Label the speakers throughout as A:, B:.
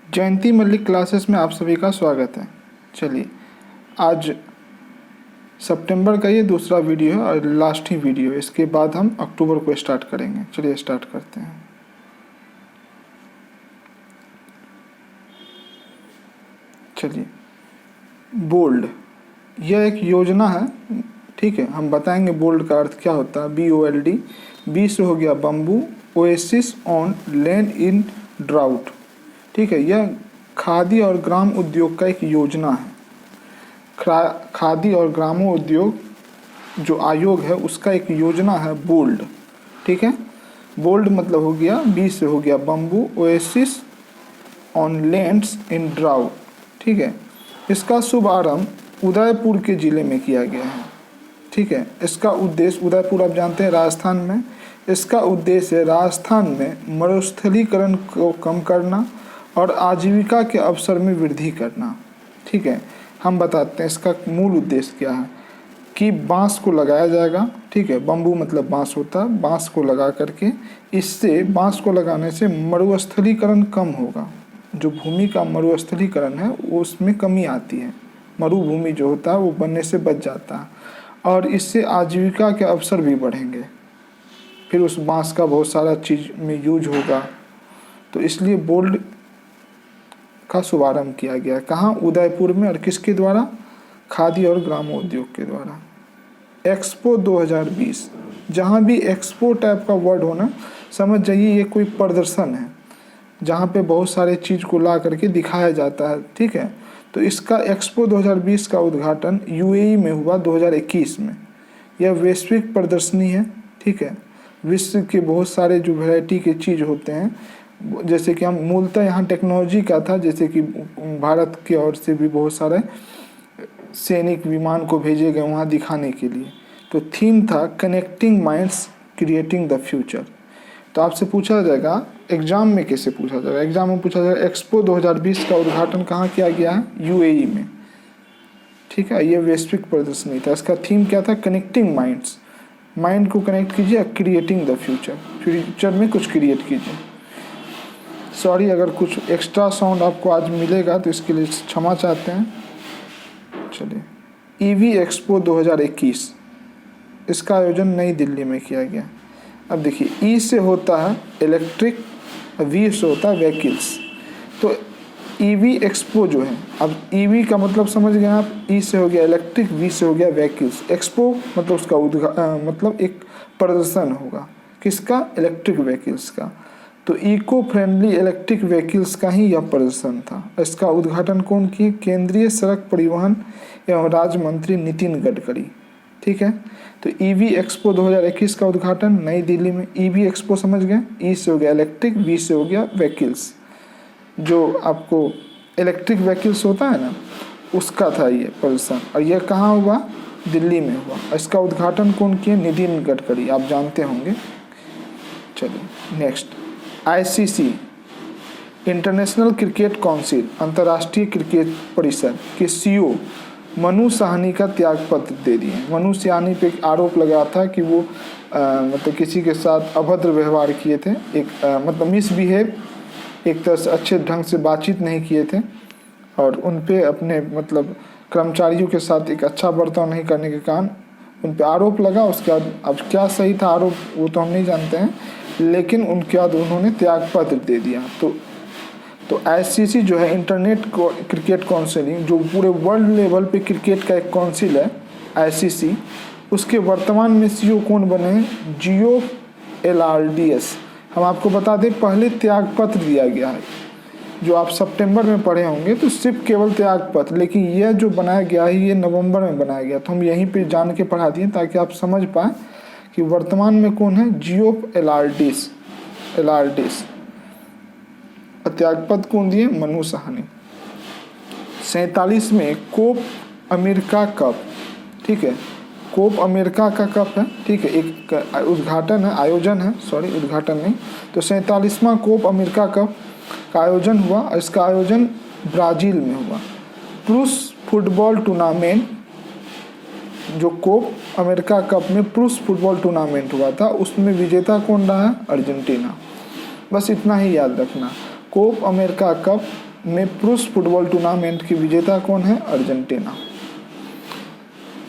A: जयंती Mallik classes में आप सभी का स्वागत है। चलिए, आज सितंबर का ये दूसरा वीडियो है और लास्ट ही वीडियो है। इसके बाद हम अक्टूबर को स्टार्ट करेंगे। चलिए स्टार्ट करते हैं। चलिए, बोल्ड यह एक योजना है, ठीक है। हम बताएंगे बोल्ड का अर्थ क्या होता है। BOLD, बी से हो गया bamboo, oasis on land in drought, ठीक है। यह खादी और ग्राम उद्योग का एक योजना है। खादी और ग्रामो उद्योग जो आयोग है उसका एक योजना है बोल्ड, ठीक है। बोल्ड मतलब हो गया, बी से हो गया bamboo, oasis on lands in drought, ठीक है। इसका शुभारंभ उदयपुर के ज़िले में किया गया है, ठीक है। इसका उद्देश्य, उदयपुर आप जानते हैं राजस्थान में, इसका उद्देश्य है राजस्थान में मरुस्थलीकरण को कम करना और आजीविका के अवसर में वृद्धि करना, ठीक है। हम बताते हैं इसका मूल उद्देश्य क्या है कि बांस को लगाया जाएगा, ठीक है। बम्बू मतलब बांस होता है, बांस को लगा करके, इससे बांस को लगाने से मरुस्थलीकरण कम होगा। जो भूमि का मरुस्थलीकरण है उसमें कमी आती है, मरुभूमि जो होता है वो बनने से बच जाता है और इससे आजीविका के अवसर भी बढ़ेंगे। फिर उस बांस का बहुत सारा चीज़ में यूज होगा, तो इसलिए बोल्ड का शुभारंभ किया गया। कहाँ? उदयपुर में। और किसके द्वारा? खादी और ग्रामोद्योग के द्वारा। एक्सपो 2020, जहाँ भी एक्सपो टाइप का वर्ड होना, समझ जाइए ये कोई प्रदर्शन है जहाँ पे बहुत सारे चीज़ को ला करके दिखाया जाता है, ठीक है। तो इसका एक्सपो 2020 का उद्घाटन UAE में हुआ 2021 में। यह वैश्विक प्रदर्शनी है, ठीक है। विश्व के बहुत सारे जो वैरायटी के चीज़ होते हैं, जैसे कि हम मूलतः यहाँ टेक्नोलॉजी का था, जैसे कि भारत की ओर से भी बहुत सारे सैनिक विमान को भेजे गए वहाँ दिखाने के लिए। तो थीम था connecting minds creating the future. तो आपसे पूछा जाएगा एग्जाम में, कैसे पूछा जाएगा? एग्जाम में पूछा जाएगा एक्सपो 2020 का उद्घाटन कहाँ किया गया है? UAE में, ठीक है। ये वैश्विक प्रदर्शनी था। इसका थीम क्या था? कनेक्टिंग माइंड्स, माइंड को कनेक्ट कीजिए, क्रिएटिंग द फ्यूचर, फ्यूचर में कुछ क्रिएट कीजिए। सॉरी अगर कुछ एक्स्ट्रा साउंड आपको आज मिलेगा तो इसके लिए क्षमा चाहते हैं। चलिए, EV एक्सपो 2021, इसका आयोजन नई दिल्ली में किया गया। अब देखिए, E से होता है इलेक्ट्रिक, V से होता है व्हीकल्स। तो EV एक्सपो जो है, अब EV का मतलब समझ गए आप, E से हो गया इलेक्ट्रिक, V से हो गया व्हीकल्स। एक्सपो मतलब उसका मतलब एक प्रदर्शन होगा, किसका? इलेक्ट्रिक व्हीकल्स का। तो इको फ्रेंडली इलेक्ट्रिक व्हीकल्स का ही यह प्रदर्शन था। इसका उद्घाटन कौन किए? केंद्रीय सड़क परिवहन एवं राज्य मंत्री नितिन गडकरी, ठीक है। तो EV एक्सपो 2021 का उद्घाटन नई दिल्ली में। EV एक्सपो समझ गए, E से हो गया इलेक्ट्रिक, V से हो गया व्हीकल्स। जो आपको इलेक्ट्रिक व्हीकल्स होता है ना, उसका था ये प्रदर्शन। और यह कहाँ हुआ? दिल्ली में हुआ। इसका उद्घाटन कौन किए? नितिन गडकरी, आप जानते होंगे। चलिए next, ICC international cricket council, अंतर्राष्ट्रीय क्रिकेट परिषद के CEO मनु साहनी का त्यागपत्र दे दिए। मनु साहनी पे एक आरोप लगा था कि वो मतलब किसी के साथ अभद्र व्यवहार किए थे, मतलब मिसबिहेव, एक तरह से अच्छे ढंग से बातचीत नहीं किए थे और उन पे अपने मतलब कर्मचारियों के साथ एक अच्छा बर्ताव नहीं करने के कारण उन पे आरोप लगा। उसके बाद अब क्या सही था आरोप वो तो हम नहीं जानते हैं, लेकिन उनके बाद उन्होंने त्यागपत्र दे दिया। तो ICC जो है इंटरनेट क्रिकेट काउंसिलिंग, जो पूरे वर्ल्ड लेवल पे क्रिकेट का एक काउंसिल है ICC, उसके वर्तमान में CEO कौन बने हैं? Geoff Ellardius। हम आपको बता दें पहले त्यागपत्र दिया गया है, जो आप सितंबर में पढ़े होंगे, तो सिर्फ केवल त्यागपत्र, लेकिन यह जो बनाया गया है ये नवंबर में बनाया गया। तो हम यहीं पे जान के पढ़ा दिए ताकि आप समझ पाएँ कि वर्तमान में कौन है? Geoff Ellardius। त्यागपत्र कौन दिए? मनु साहनी। 47वें कोप अमेरिका कप, ठीक है। कोप अमेरिका का कप है, ठीक है। एक उद्घाटन है, आयोजन है, सॉरी उद्घाटन नहीं। तो 47वां कोप अमेरिका कप का आयोजन हुआ और इसका आयोजन ब्राज़ील में हुआ। पुरुष फुटबॉल टूर्नामेंट, जो कोप अमेरिका कप में पुरुष फुटबॉल टूर्नामेंट हुआ था, उसमें विजेता कौन रहा है? अर्जेंटीना। बस इतना ही याद रखना। कोप अमेरिका कप में पुरुष फुटबॉल टूर्नामेंट की विजेता कौन है? Argentina.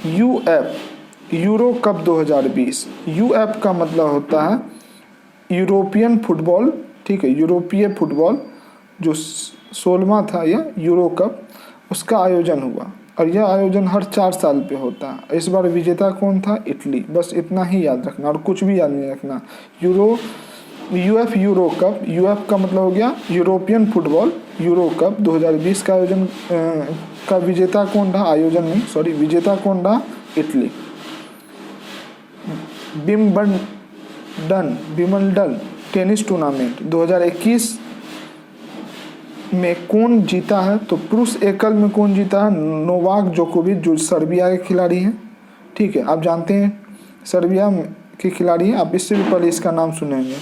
A: UF euro cup 2020, UF का मतलब होता है यूरोपियन फुटबॉल, ठीक है, यूरोपीय फुटबॉल जो 16वां था यह यूरो कप, उसका आयोजन हुआ और यह आयोजन हर 4 साल पे होता है। इस बार विजेता कौन था? इटली। बस इतना ही याद रखना और कुछ भी याद नहीं रखना। यूएफ यूरो कप, यूएफ का मतलब हो गया यूरोपियन फुटबॉल यूरो कप 2020 का आयोजन का विजेता कौन रहा? आयोजन नहीं, सॉरी, विजेता कौन रहा? इटली। विंबलडन टेनिस टूर्नामेंट 2021 में कौन जीता है? तो पुरुष एकल में कौन जीता है? नोवाक जोकोविच, जो सर्बिया के खिलाड़ी हैं, ठीक है, आप जानते हैं सर्बिया के खिलाड़ी हैं, आप इससे भी पहले इसका नाम सुनेंगे।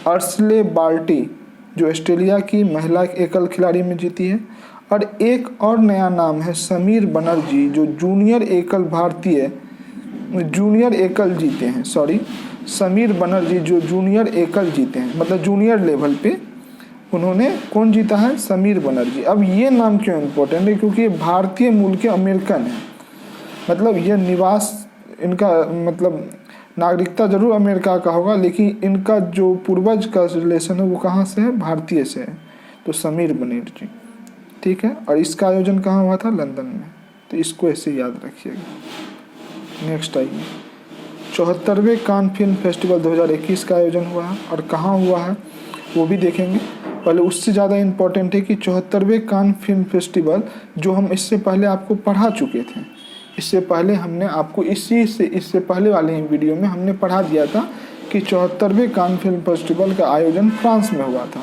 A: अर्सले बाल्टी जो ऑस्ट्रेलिया की महिला एकल खिलाड़ी में जीती है। और एक और नया नाम है समीर बनर्जी, जो जूनियर एकल जीते हैं, सॉरी, समीर बनर्जी जो जूनियर एकल जीते हैं, मतलब जूनियर लेवल पे उन्होंने कौन जीता है? समीर बनर्जी। अब ये नाम क्यों इम्पोर्टेंट है? क्योंकि ये भारतीय मूल के अमेरिकन है, मतलब यह निवास इनका मतलब नागरिकता जरूर अमेरिका का होगा, लेकिन इनका जो पूर्वज का रिलेशन है वो कहाँ से है? भारतीय से है। तो समीर बनर्जी, ठीक है। और इसका आयोजन कहाँ हुआ था? लंदन में। तो इसको ऐसे याद रखिएगा। नेक्स्ट आइए, 74वें कान फिल्म फेस्टिवल 2021 का आयोजन हुआ है और कहाँ हुआ है वो भी देखेंगे। पहले उससे ज़्यादा इम्पोर्टेंट है कि 74वें कान फिल्म फेस्टिवल जो हम इससे पहले आपको पढ़ा चुके थे, इससे पहले हमने आपको इससे पहले वाले वीडियो में हमने पढ़ा दिया था कि 74वें कान फिल्म फेस्टिवल का आयोजन फ्रांस में हुआ था,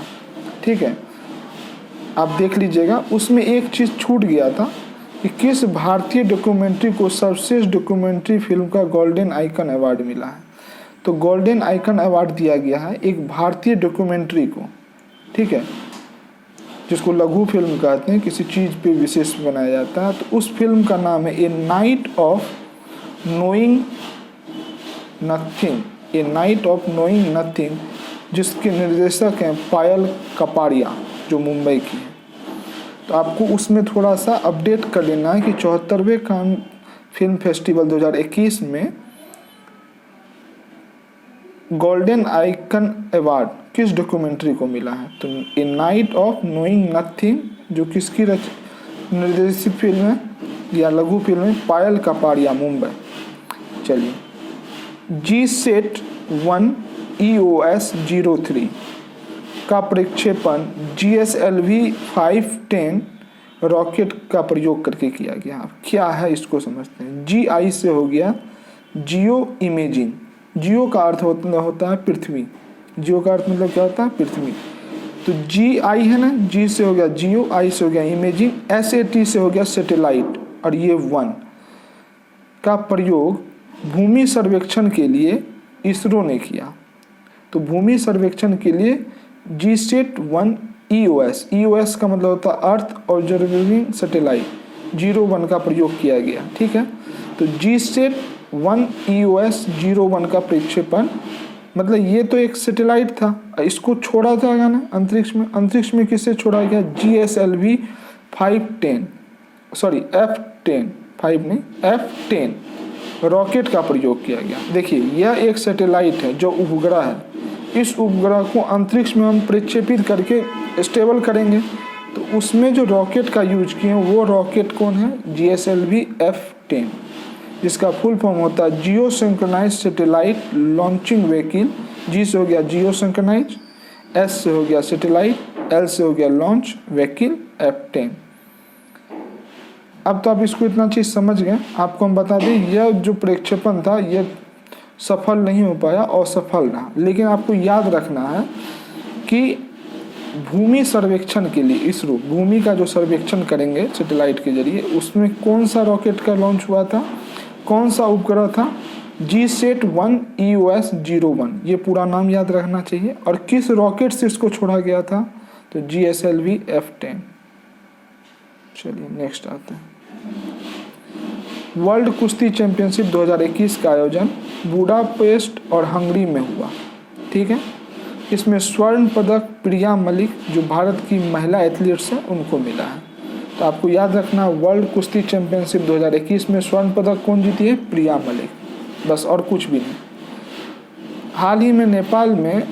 A: ठीक है, आप देख लीजिएगा। उसमें एक चीज़ छूट गया था कि किस भारतीय डॉक्यूमेंट्री को सर्वश्रेष्ठ डॉक्यूमेंट्री फिल्म का गोल्डन आइकन अवार्ड मिला है। तो गोल्डन आइकन अवार्ड दिया गया है एक भारतीय डॉक्यूमेंट्री को, ठीक है, जिसको लघु फिल्म कहते हैं, किसी चीज़ पे विशेष बनाया जाता है। तो उस फिल्म का नाम है ए नाइट ऑफ नोइंग नथिंग, जिसके निर्देशक हैं पायल कपाड़िया, जो मुंबई की है। तो आपको उसमें थोड़ा सा अपडेट कर लेना है कि 74वें कान फिल्म फेस्टिवल 2021 में गोल्डन आइकन अवार्ड किस डॉक्यूमेंट्री को मिला है। तो ए नाइट ऑफ नोइंग नथिंग, जो किसकी निर्देशित फिल्म है या लघु फिल्म है? पायल कपाड़िया, मुंबई। चलिए, GSAT-1 EOS 03 का प्रक्षेपण GSLV 510 रॉकेट का प्रयोग करके किया गया। क्या है इसको समझते हैं। GI से हो गया जियो इमेजिंग, जियो का अर्थ होता है पृथ्वी, जियो का अर्थ मतलब क्या होता है? पृथ्वी। तो GI है ना, G से हो गया जियो, I से हो गया इमेजिंग, SAT से हो गया सैटेलाइट, और ये 1 का प्रयोग भूमि सर्वेक्षण के लिए इसरो ने किया। तो भूमि सर्वेक्षण के लिए GSAT-1 EOS का मतलब होता है अर्थ ऑब्जर्विंग सैटेलाइट 01 का प्रयोग किया गया, ठीक है। तो GSAT-1 EOS 01 का प्रक्षेपण मतलब ये तो एक सैटेलाइट था, इसको छोड़ा जाएगा ना अंतरिक्ष में। अंतरिक्ष में किससे छोड़ा गया? GSLV 510, सॉरी F10, 5 नहीं F10 रॉकेट का प्रयोग किया गया। देखिए, यह एक सैटेलाइट है जो उपग्रह है। इस उपग्रह को अंतरिक्ष में हम प्रक्षेपित करके स्टेबल करेंगे, तो उसमें जो रॉकेट का यूज किए वो रॉकेट कौन है? GSLV F10, जिसका फुल फॉर्म होता है geo synchronise satellite launching vehicle. G से हो गया जियो सिंक्रोनाइज, S से हो गया सैटेलाइट, L से हो गया लॉन्च व्हीकल, F10। अब तो आप इसको इतना चीज़ समझ गए। आपको हम बता दें, यह जो प्रक्षेपण था यह सफल नहीं हो पाया, असफल रहा। लेकिन आपको याद रखना है कि भूमि सर्वेक्षण के लिए इसरो भूमि का जो सर्वेक्षण करेंगे सैटेलाइट के जरिए, उसमें कौन सा रॉकेट का लॉन्च हुआ था, कौन सा उपग्रह था? GSAT-1 EOS 01, ये पूरा नाम याद रखना चाहिए। और किस रॉकेट से इसको छोड़ा गया था? तो GSLV F10। चलिए नेक्स्ट आते हैं। वर्ल्ड कुश्ती चैंपियनशिप 2021 का आयोजन बुडापेस्ट और हंगरी में हुआ, ठीक है। इसमें स्वर्ण पदक प्रिया मलिक जो भारत की महिला एथलीट्स हैं उनको मिला है। तो आपको याद रखना, वर्ल्ड कुश्ती चैंपियनशिप 2021 में स्वर्ण पदक कौन जीती है? प्रिया मलिक, बस, और कुछ भी नहीं। हाल ही में नेपाल में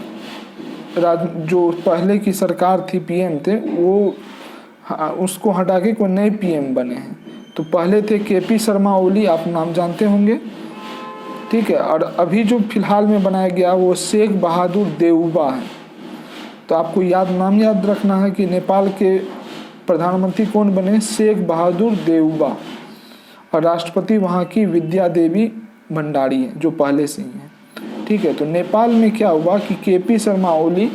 A: जो पहले की सरकार थी, पीएम थे, वो उसको हटा के कोई नए पीएम बने हैं। तो पहले थे केपी शर्मा ओली, आप नाम जानते होंगे, ठीक है। और अभी जो फिलहाल में बनाया गया वो शेख बहादुर देउबा है। तो आपको नाम याद रखना है कि नेपाल के प्रधानमंत्री कौन बने? शेख बहादुर देउबा। और राष्ट्रपति वहाँ की विद्या देवी भंडारी है जो पहले से ही हैं, ठीक है। तो नेपाल में क्या हुआ कि केपी शर्मा ओली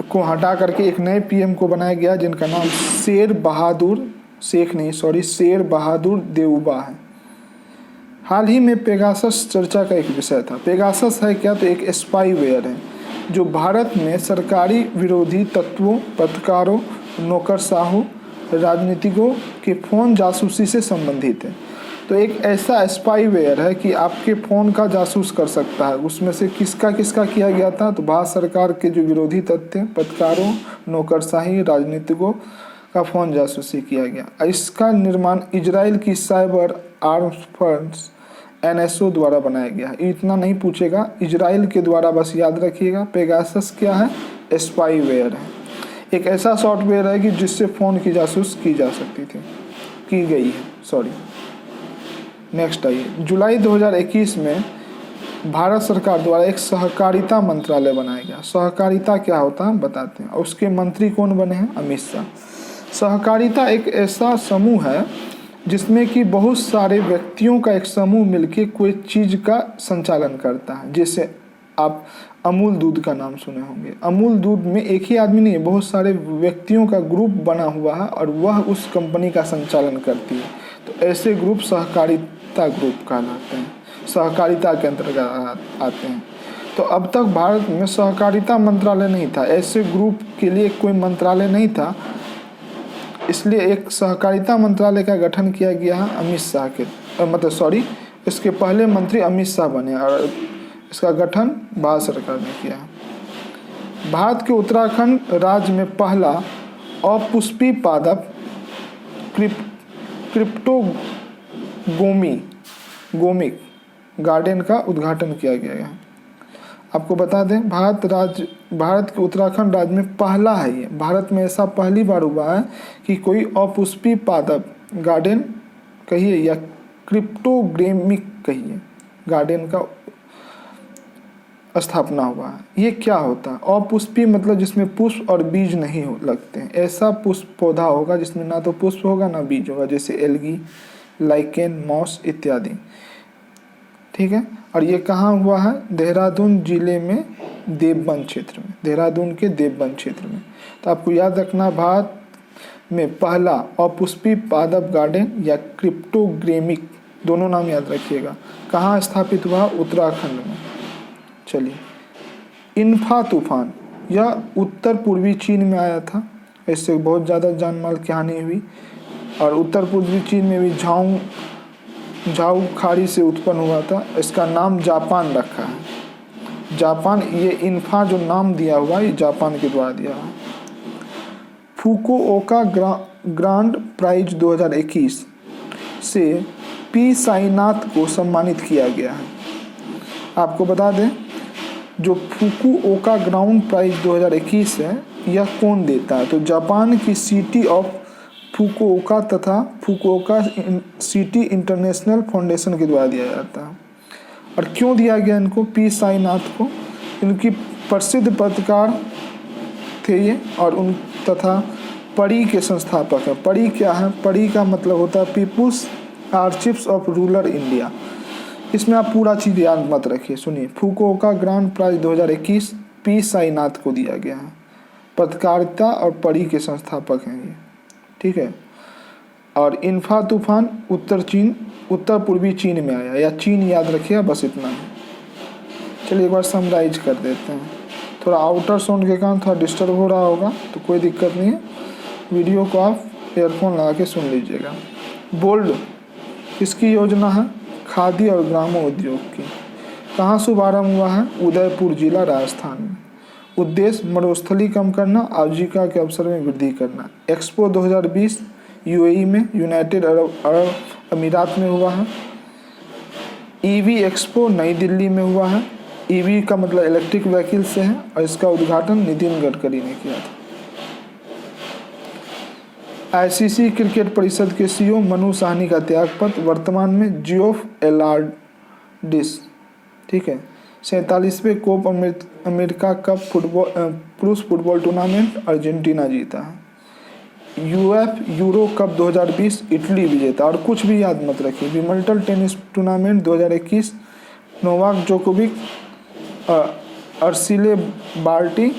A: को हटा करके एक नए पीएम को बनाया गया जिनका नाम शेर बहादुर देउबा है। हाल ही में पेगासस चर्चा का एक विषय था। पेगासस है क्या? तो एक स्पाईवेयर है जो भारत में सरकारी विरोधी तत्वों, पत्रकारों, नौकरशाहों, राजनीतिकों के फ़ोन जासूसी से संबंधित है। तो एक ऐसा स्पाईवेयर है कि आपके फ़ोन का जासूस कर सकता है। उसमें से किसका किया गया था? तो भारत सरकार के जो विरोधी तत्व, पत्रकारों, नौकरशाही, राजनीतिकों का फ़ोन जासूसी किया गया। इसका निर्माण इजराइल की साइबर आर्म्स फर्म्स NSO द्वारा बनाया गया है। इतना नहीं पूछेगा, इजराइल के द्वारा बस याद रखिएगा। पेगासस क्या है? स्पाईवेयर है, एक ऐसा सॉफ्टवेयर है कि जिससे फ़ोन की जासूस की गई है। नेक्स्ट आइए, जुलाई 2021 में भारत सरकार द्वारा एक सहकारिता मंत्रालय बनाया गया। सहकारिता क्या होता है बताते हैं। उसके मंत्री कौन बने हैं? अमित शाह। सहकारिता एक ऐसा समूह है जिसमें कि बहुत सारे व्यक्तियों का एक समूह मिलके कोई चीज़ का संचालन करता है। जैसे आप अमूल दूध का नाम सुने होंगे। अमूल दूध में एक ही आदमी नहीं, बहुत सारे व्यक्तियों का ग्रुप बना हुआ है और वह उस कंपनी का संचालन करती है। तो ऐसे ग्रुप सहकारिता ग्रुप कहलाते हैं, सहकारिता के अंतर्गत आते हैं। तो अब तक भारत में सहकारिता मंत्रालय नहीं था, ऐसे ग्रुप के लिए कोई मंत्रालय नहीं था, इसलिए एक सहकारिता मंत्रालय का गठन किया गया है अमित शाह के इसके पहले मंत्री अमित शाह बने और इसका गठन भारत सरकार ने किया है। भारत के उत्तराखंड राज्य में पहला अपुष्पी पादप क्रिप्टोगोमिक गार्डन का उद्घाटन किया गया है। आपको बता दें, भारत के उत्तराखंड राज्य में पहला है ये। भारत में ऐसा पहली बार हुआ है कि कोई अपुष्पी पादप गार्डन कहिए या क्रिप्टोग्रेमिक कहिए गार्डन का स्थापना हुआ है। ये क्या होता है? अपुष्पी मतलब जिसमें पुष्प और बीज नहीं लगते हैं। ऐसा पुष्प पौधा होगा जिसमें ना तो पुष्प होगा ना बीज होगा, जैसे एल्गी, लाइकेन, मॉस इत्यादि, ठीक है। और ये कहाँ हुआ है? देहरादून जिले में देवबंद क्षेत्र में, देहरादून के देवबंद क्षेत्र में। तो आपको याद रखना, भारत में पहला अपुष्पी पादप गार्डन या क्रिप्टोग्रेमिक, दोनों नाम याद रखिएगा, कहाँ स्थापित हुआ? उत्तराखंड में। चलिए, इन्फा तूफान, यह उत्तर पूर्वी चीन में आया था। इससे बहुत ज़्यादा जान माल की हानि हुई और उत्तर पूर्वी चीन में भी झाऊ खाड़ी से उत्पन्न हुआ था। इसका नाम जापान रखा है। जापान, ये इन्फा जो नाम दिया हुआ ये जापान के द्वारा दिया हुआ। फुकुओका ग्रांड प्राइज 2021 से पी साईनाथ को सम्मानित किया गया है। आपको बता दें, जो फुकुओका ग्रांड प्राइज 2021 है यह कौन देता है? तो जापान की सिटी ऑफ फुकुओका तथा फुकुओका सिटी इंटरनेशनल फाउंडेशन के द्वारा दिया जाता है। और क्यों दिया गया इनको, पी साईनाथ को? इनकी प्रसिद्ध पत्रकार थे ये और उन तथा परी के संस्थापक हैं। परी क्या है? परी का मतलब होता है peoples archives of rural India. इसमें आप पूरा चीज़ याद मत रखिए, सुनिए। Fukuoka grand prize 2021 P Sainath को दिया गया है। पत्रकारिता और परी के संस्थापक हैं ये, ठीक है। और इन्फा तूफान उत्तर पूर्वी चीन में आया, या चीन याद रखिए, बस इतना है। चलिए एक बार समराइज कर देते हैं। थोड़ा आउटर साउंड के कारण थोड़ा डिस्टर्ब हो रहा होगा तो कोई दिक्कत नहीं है, वीडियो को आप ईयरफोन लगा के सुन लीजिएगा। बोल्ड किसकी योजना है? खादी और ग्रामोद्योग की। कहाँ शुभारंभ हुआ है? उदयपुर जिला, राजस्थान में। उद्देश्य मरुस्थली कम करना, आजीविका के अवसर में वृद्धि करना। एक्सपो 2020 यूएई में, यूनाइटेड अरब अमीरात में हुआ है। ईवी एक्सपो नई दिल्ली में हुआ है। ईवी का मतलब इलेक्ट्रिक व्हीकल से है और इसका उद्घाटन नितिन गडकरी ने किया था। आईसीसी क्रिकेट परिषद के सीईओ मनु साहनी का त्यागपत्र, वर्तमान में जियोफ एलार्डिस, ठीक है। 47वें कोप अमेरिका कप पुरुष फुटबॉल टूर्नामेंट अर्जेंटीना जीता है। यूरो कप 2020 इटली विजेता। और कुछ भी याद मत रखिए। Wimbledon tennis tournament 2021 Novak Djokovic, Ashleigh Barty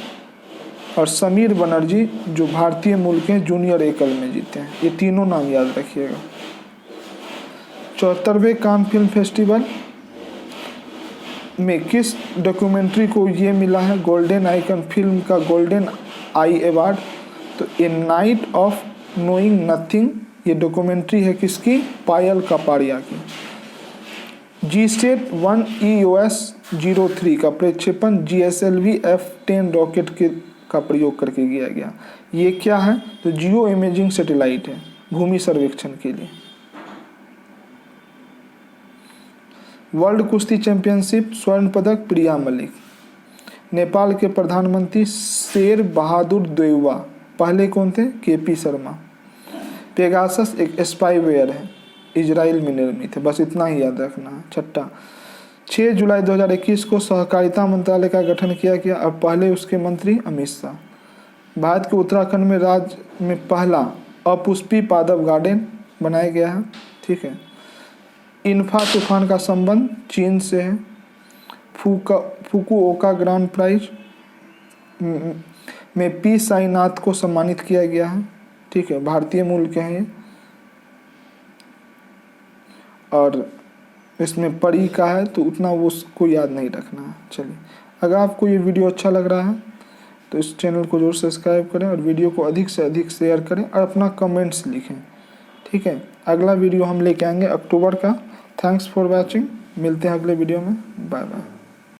A: और समीर बनर्जी जो भारतीय मूल के जूनियर एकल में जीते हैं। ये तीनों नाम याद रखिएगा। 74वें कान फिल्म फेस्टिवल में किस डॉक्यूमेंट्री को ये मिला है गोल्डन आइकन फिल्म का गोल्डन आई अवार्ड? तो ए नाइट ऑफ नोइंग नथिंग, ये डॉक्यूमेंट्री है किसकी? पायल कपाड़िया की। GSAT 1 EOS 03 का प्रक्षेपण GSLV F-10 रॉकेट का प्रयोग करके किया गया। ये क्या है? तो जियो इमेजिंग सैटेलाइट है, भूमि सर्वेक्षण के लिए। वर्ल्ड कुश्ती चैंपियनशिप स्वर्ण पदक प्रिया मलिक। नेपाल के प्रधानमंत्री शेर बहादुर देउवा पहले कौन थे? KP शर्मा। पेगासस एक स्पाईवेयर है, इजराइल में निर्मित है। बस इतना ही याद रखना है। छठा, 6 जुलाई 2021 को सहकारिता मंत्रालय का गठन किया गया और पहले उसके मंत्री अमित शाह। भारत के उत्तराखंड में राज्य में पहला अपुष्पी पादप गार्डन बनाया गया है, ठीक है। इन्फा तूफान का संबंध चीन से है। फुकुओका ग्रांड प्राइज में पी साईनाथ को सम्मानित किया गया है, ठीक है। भारतीय मूल के हैं ये। और इसमें परी का है तो उतना वो उसको याद नहीं रखना है। चलिए, अगर आपको ये वीडियो अच्छा लग रहा है तो इस चैनल को जरूर सब्सक्राइब करें और वीडियो को अधिक से अधिक शेयर करें और अपना कमेंट्स लिखें, ठीक है। अगला वीडियो हम लेके आएंगे अक्टूबर का। Thanks for watching. मिलते हैं अगले वीडियो में। Bye bye.